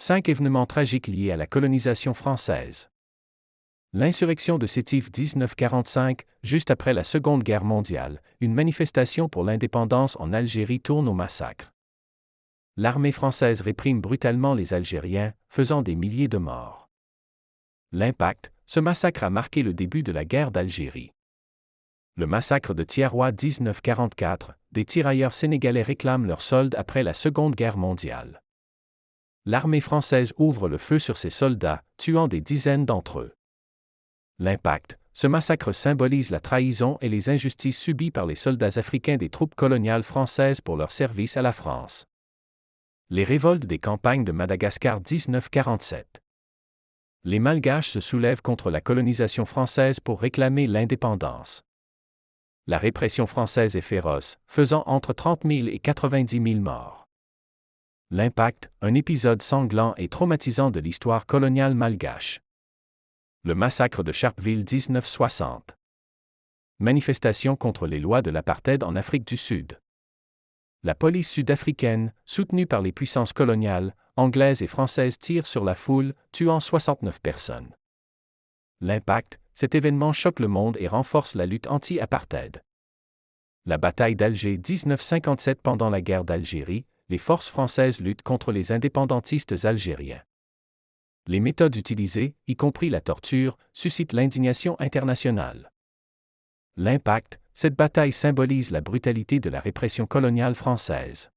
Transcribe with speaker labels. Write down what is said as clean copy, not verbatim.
Speaker 1: 5 événements tragiques liés à la colonisation française. L'insurrection de Sétif 1945, juste après la Seconde Guerre mondiale, une manifestation pour l'indépendance en Algérie tourne au massacre. L'armée française réprime brutalement les Algériens, faisant des milliers de morts. L'impact, ce massacre a marqué le début de la guerre d'Algérie. Le massacre de Thiaroye 1944, des tirailleurs sénégalais réclament leur solde après la Seconde Guerre mondiale. L'armée française ouvre le feu sur ses soldats, tuant des dizaines d'entre eux. L'impact, ce massacre symbolise la trahison et les injustices subies par les soldats africains des troupes coloniales françaises pour leur service à la France. Les révoltes des campagnes de Madagascar 1947. Les Malgaches se soulèvent contre la colonisation française pour réclamer l'indépendance. La répression française est féroce, faisant entre 30 000 et 90 000 morts. L'impact, un épisode sanglant et traumatisant de l'histoire coloniale malgache. Le massacre de Sharpeville 1960. Manifestation contre les lois de l'apartheid en Afrique du Sud. La police sud-africaine, soutenue par les puissances coloniales, anglaises et françaises tire sur la foule, tuant 69 personnes. L'impact, cet événement choque le monde et renforce la lutte anti-apartheid. La bataille d'Alger 1957. Pendant la guerre d'Algérie, les forces françaises luttent contre les indépendantistes algériens. Les méthodes utilisées, y compris la torture, suscitent l'indignation internationale. L'impact, cette bataille symbolise la brutalité de la répression coloniale française.